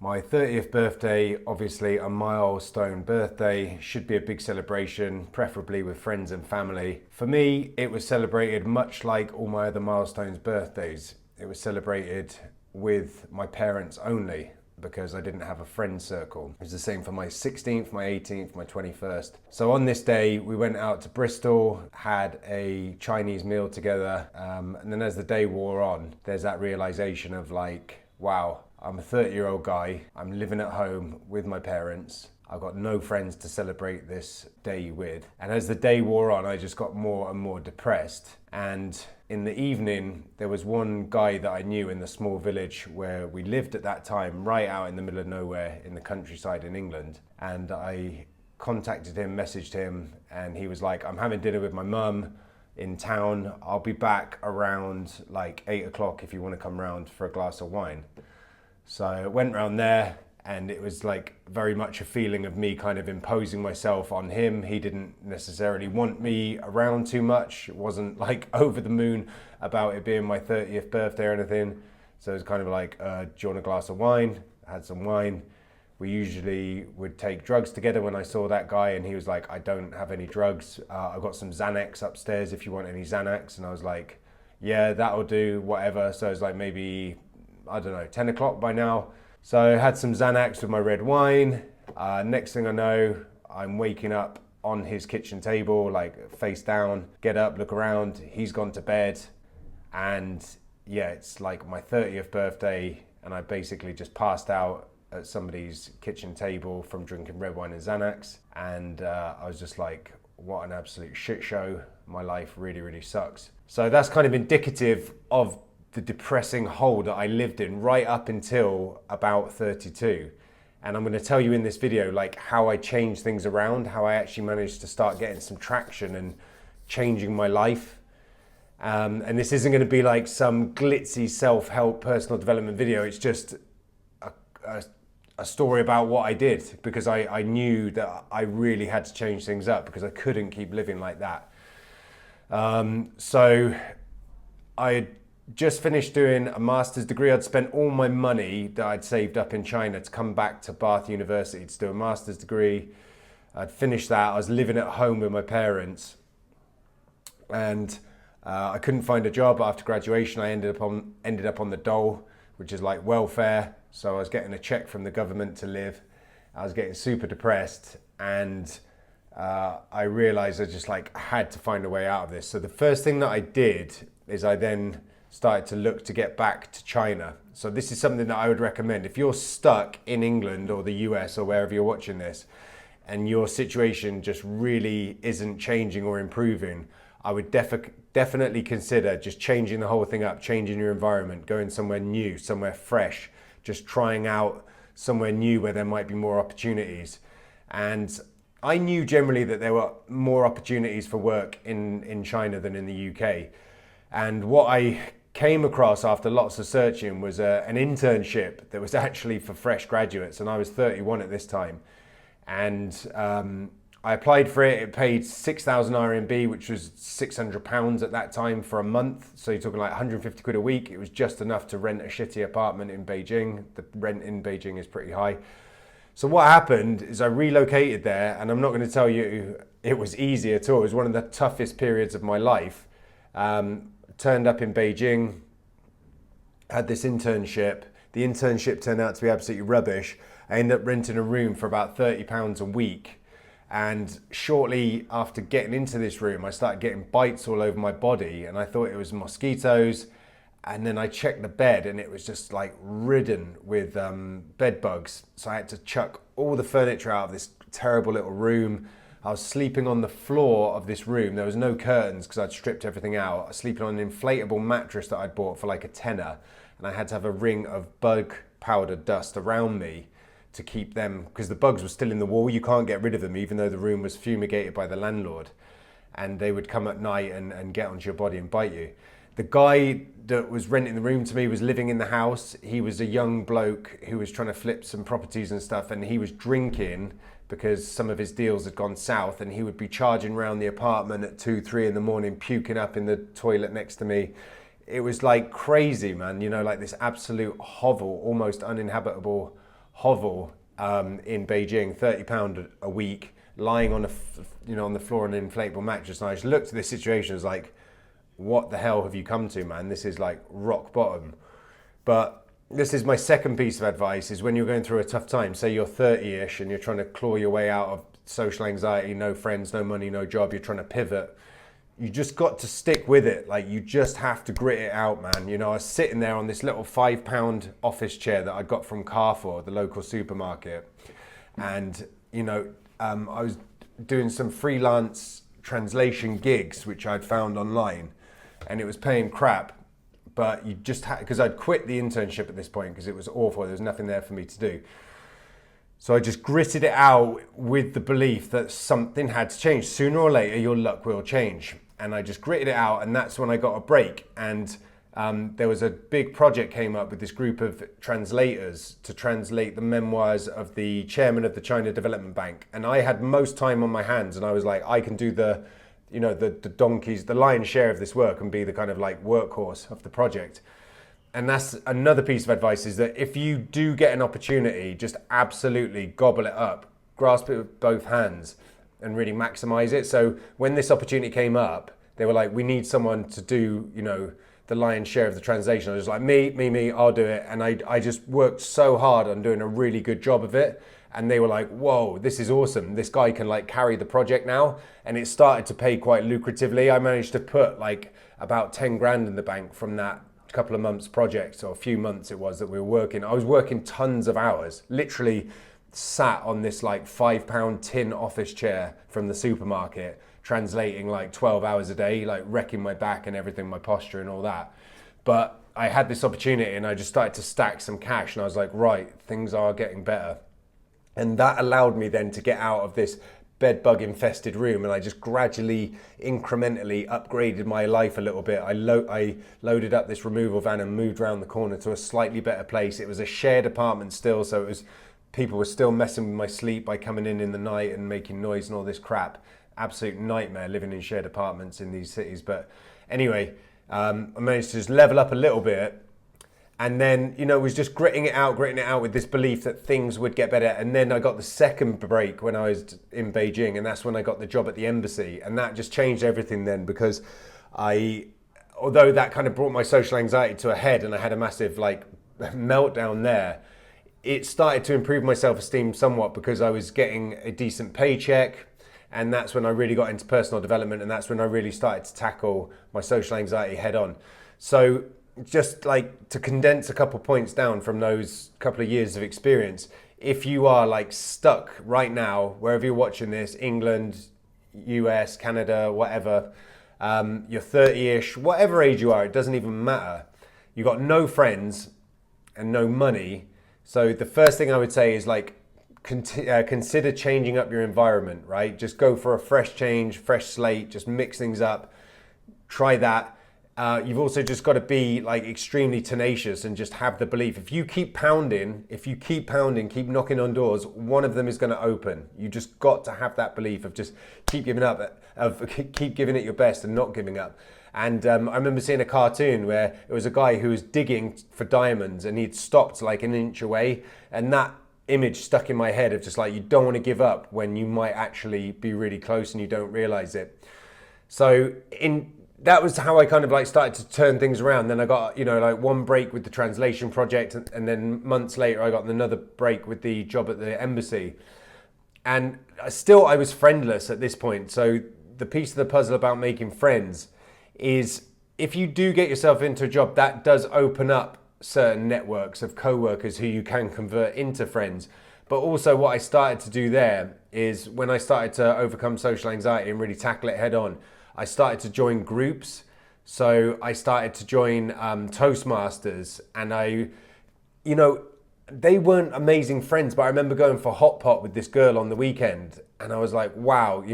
My 30th birthday, obviously a milestone birthday, should be a big celebration, preferably with friends and family. For me, it was celebrated much like all my other milestones birthdays. It was celebrated with my parents only because I didn't have a friend circle. It was the same for my 16th, my 18th, my 21st. So on this day, we went out to Bristol, had a Chinese meal together, and then as the day wore on, there's that realization of like, wow, I'm a 30-year-old guy, I'm living at home with my parents, I've got no friends to celebrate this day with. And as the day wore on, I just got more and more depressed. And in the evening, there was one guy that I knew in the small village where we lived at that time, right out in the middle of nowhere in the countryside in England. And I contacted him, messaged him, and he was like, I'm having dinner with my mum in town. I'll be back around like 8 o'clock if you want to come round for a glass of wine. So I went round there, and it was like very much a feeling of me kind of imposing myself on him. He didn't necessarily want me around too much. It wasn't like over the moon about it being my 30th birthday or anything. So it was kind of like, do you want a glass of wine? I had some wine. We usually would take drugs together when I saw that guy, and he was like, I don't have any drugs. I've got some Xanax upstairs if you want any Xanax. And I was like, yeah, that'll do, whatever. So it was like maybe, I don't know, 10 o'clock by now. So I had some Xanax with my red wine. Next thing I know, I'm waking up on his kitchen table, like face down, get up, look around, he's gone to bed. And yeah, it's like my 30th birthday, and I basically just passed out at somebody's kitchen table from drinking red wine and Xanax. And I was just like, what an absolute shit show. My life really, really sucks. So that's kind of indicative of the depressing hole that I lived in right up until about 32. And I'm going to tell you in this video like how I changed things around, how I actually managed to start getting some traction and changing my life. And this isn't going to be like some glitzy self-help personal development video. It's just a story about what I did, because I knew that I really had to change things up because I couldn't keep living like that. So I just finished doing a master's degree. I'd spent all my money that I'd saved up in China to come back to Bath University to do a master's degree. I'd finished that. I was living at home with my parents, and I couldn't find a job after graduation. I ended up on the dole, which is like welfare. So I was getting a check from the government to live. I was getting super depressed, and I realized I just like had to find a way out of this. So the first thing that I did is I then started to look to get back to China. So this is something that I would recommend. If you're stuck in England or the US or wherever you're watching this, and your situation just really isn't changing or improving, I would definitely consider just changing the whole thing up, changing your environment, going somewhere new, somewhere fresh, just trying out somewhere new where there might be more opportunities. And I knew generally that there were more opportunities for work in China than in the UK. And what I came across after lots of searching was an internship that was actually for fresh graduates, and I was 31 at this time. And I applied for it. It paid 6,000 RMB, which was £600 at that time for a month. So you're talking like 150 quid a week. It was just enough to rent a shitty apartment in Beijing. The rent in Beijing is pretty high. So what happened is I relocated there, and I'm not going to tell you it was easy at all. It was one of the toughest periods of my life. Turned up in Beijing, had this internship. The internship turned out to be absolutely rubbish. I ended up renting a room for about £30 a week. And shortly after getting into this room, I started getting bites all over my body, and I thought it was mosquitoes. And then I checked the bed, and it was just like ridden with bed bugs. So I had to chuck all the furniture out of this terrible little room. I was sleeping on the floor of this room. There was no curtains because I'd stripped everything out. I was sleeping on an inflatable mattress that I'd bought for like a tenner. And I had to have a ring of bug powder dust around me to keep them, because the bugs were still in the wall. You can't get rid of them even though the room was fumigated by the landlord. And they would come at night and get onto your body and bite you. The guy that was renting the room to me was living in the house. He was a young bloke who was trying to flip some properties and stuff, and he was drinking because some of his deals had gone south, and he would be charging around the apartment at 2, 3 in the morning, puking up in the toilet next to me. It was like crazy, man, you know, like this absolute hovel, almost uninhabitable hovel in Beijing, £30 a week, lying on on the floor on an inflatable mattress. And I just looked at this situation, I was like, what the hell have you come to, man? This is like rock bottom. But this is my second piece of advice, is when you're going through a tough time, say you're 30-ish and you're trying to claw your way out of social anxiety, no friends, no money, no job, you're trying to pivot, you just got to stick with it. Like, you just have to grit it out, man. You know, I was sitting there on this little £5 office chair that I got from Carrefour, the local supermarket. And, I was doing some freelance translation gigs, which I'd found online, and it was paying crap. But you just had, because I'd quit the internship at this point because it was awful. There was nothing there for me to do. So I just gritted it out with the belief that something had to change. Sooner or later, your luck will change. And I just gritted it out, and that's when I got a break. And there was a big project came up with this group of translators to translate the memoirs of the chairman of the China Development Bank. And I had most time on my hands, and I was like, I can do the donkeys, the lion's share of this work, and be the kind of like workhorse of the project. And that's another piece of advice, is that if you do get an opportunity, just absolutely gobble it up, grasp it with both hands and really maximize it. So when this opportunity came up, they were like, we need someone to do, the lion's share of the translation. I was like, me, I'll do it. And I just worked so hard on doing a really good job of it. And they were like, whoa, this is awesome. This guy can like carry the project now. And it started to pay quite lucratively. I managed to put like about 10 grand in the bank from that couple of months project, or a few months it was that we were working. I was working tons of hours, literally sat on this like £5 tin office chair from the supermarket, translating like 12 hours a day, like wrecking my back and everything, my posture and all that. But I had this opportunity and I just started to stack some cash, and I was like, right, things are getting better. And that allowed me then to get out of this bed bug infested room, and I just gradually, incrementally upgraded my life a little bit. I loaded up this removal van and moved around the corner to a slightly better place. It was a shared apartment still, so people were still messing with my sleep by coming in the night and making noise and all this crap. Absolute nightmare living in shared apartments in these cities. But anyway, I managed to just level up a little bit. And then, was just gritting it out with this belief that things would get better. And then I got the second break when I was in Beijing, and that's when I got the job at the embassy. And that just changed everything then, because although that kind of brought my social anxiety to a head and I had a massive like meltdown there, it started to improve my self-esteem somewhat because I was getting a decent paycheck. And that's when I really got into personal development, and that's when I really started to tackle my social anxiety head on. So just like to condense a couple points down from those couple of years of experience, if you are like stuck right now, wherever you're watching this, England, US, Canada, whatever, you're 30-ish, whatever age you are, it doesn't even matter. You got no friends and no money. So the first thing I would say is like, consider changing up your environment, right? Just go for a fresh change, fresh slate, just mix things up, try that. You've also just got to be like extremely tenacious and just have the belief. If you keep pounding, keep knocking on doors, one of them is going to open. You just got to have that belief of just keep giving it your best and not giving up. And I remember seeing a cartoon where it was a guy who was digging for diamonds and he'd stopped like an inch away, and that image stuck in my head of just like, you don't want to give up when you might actually be really close and you don't realize it. So that was how I kind of like started to turn things around. Then I got, like one break with the translation project, and then months later I got another break with the job at the embassy. And still I was friendless at this point. So the piece of the puzzle about making friends is, if you do get yourself into a job, that does open up certain networks of co-workers who you can convert into friends. But also what I started to do there is, when I started to overcome social anxiety and really tackle it head on, I started to join groups. So I started to join Toastmasters, and they weren't amazing friends, but I remember going for hot pot with this girl on the weekend, and I was like, wow,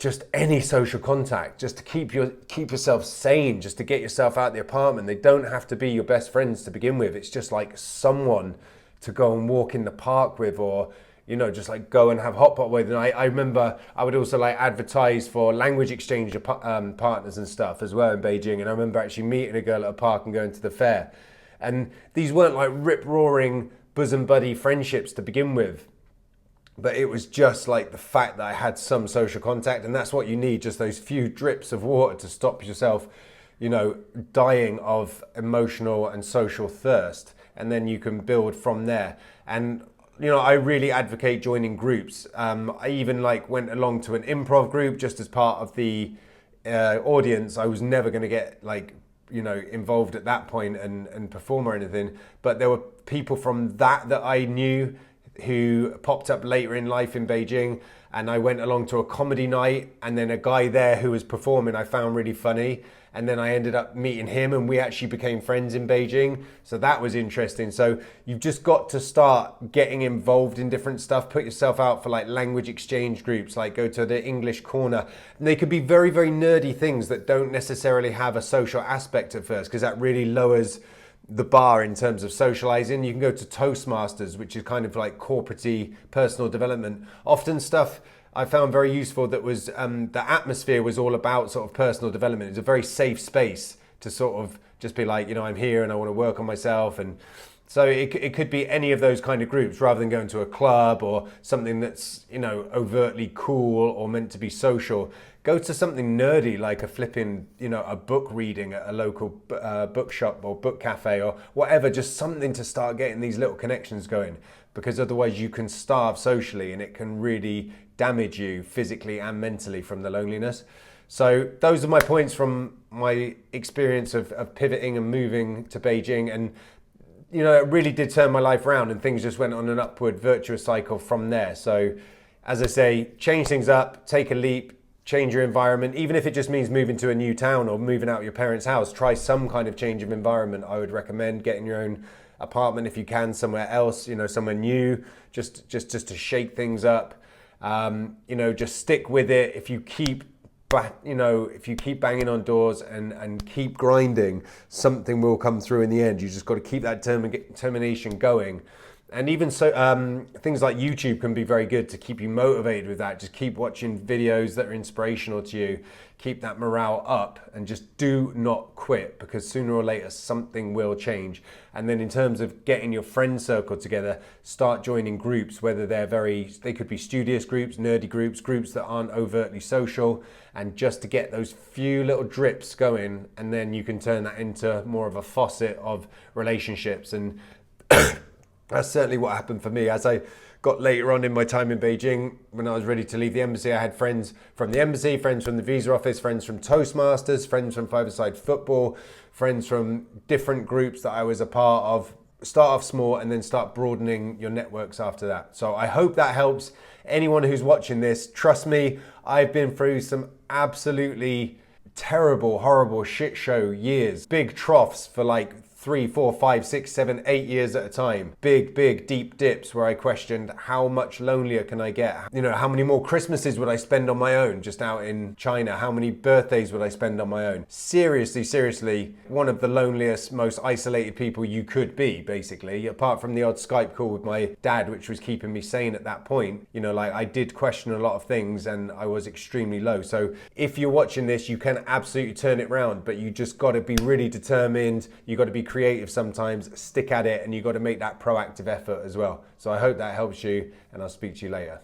just any social contact, just to keep yourself sane, just to get yourself out of the apartment. They don't have to be your best friends to begin with. It's just like someone to go and walk in the park with, or just like go and have hot pot with. And I remember I would also like advertise for language exchange partners and stuff as well in Beijing. And I remember actually meeting a girl at a park and going to the fair. And these weren't like rip-roaring bosom buddy friendships to begin with. But it was just like the fact that I had some social contact, and that's what you need, just those few drips of water to stop yourself, dying of emotional and social thirst. And then you can build from there. And, I really advocate joining groups. I even went along to an improv group just as part of the audience. I was never going to get involved at that point and perform or anything. But there were people from that I knew who popped up later in life in Beijing, and I went along to a comedy night, and then a guy there who was performing I found really funny, and then I ended up meeting him and we actually became friends in Beijing. So that was interesting. So you've just got to start getting involved in different stuff. Put yourself out for language exchange groups, go to the English corner. And they could be very, very nerdy things that don't necessarily have a social aspect at first, because that really lowers the bar in terms of socializing. You can go to Toastmasters, which is kind of corporate-y personal development. Often stuff I found very useful that was the atmosphere was all about sort of personal development. It's a very safe space to sort of just be I'm here and I want to work on myself. And so it could be any of those kind of groups, rather than going to a club or something that's overtly cool or meant to be social. Go to something nerdy like a flipping a book reading at a local bookshop or book cafe or whatever. Just something to start getting these little connections going, because otherwise you can starve socially and it can really damage you physically and mentally from the loneliness. So those are my points from my experience of pivoting and moving to Beijing. And it really did turn my life around, and things just went on an upward virtuous cycle from there. So as I say, change things up, take a leap, change your environment. Even if it just means moving to a new town or moving out of your parents' house, try some kind of change of environment. I would recommend getting your own apartment if you can, somewhere else, somewhere new, just to shake things up. Just stick with it. If you keep banging on doors and keep grinding, something will come through in the end. You just got to keep that determination going. And even so, things like YouTube can be very good to keep you motivated with that. Just keep watching videos that are inspirational to you. Keep that morale up and just do not quit, because sooner or later something will change. And then in terms of getting your friend circle together, start joining groups, whether they could be studious groups, nerdy groups that aren't overtly social, and just to get those few little drips going, and then you can turn that into more of a faucet of relationships. And that's certainly what happened for me. As I got later on in my time in Beijing, when I was ready to leave the embassy, I had friends from the embassy, friends from the visa office, friends from Toastmasters, friends from five-a-side football, friends from different groups that I was a part of. Start off small and then start broadening your networks after that. So I hope that helps anyone who's watching this. Trust me, I've been through some absolutely terrible, horrible shit show years. Big troughs for 3, 4, 5, 6, 7, 8 years at a time. Big, deep dips where I questioned how much lonelier can I get? How many more Christmases would I spend on my own just out in China? How many birthdays would I spend on my own? Seriously, one of the loneliest, most isolated people you could be, basically. Apart from the odd Skype call with my dad, which was keeping me sane at that point. I did question a lot of things and I was extremely low. So if you're watching this, you can absolutely turn it around, but you just got to be really determined. You got to be creative sometimes, stick at it, and you got to make that proactive effort as well. So I hope that helps you, and I'll speak to you later.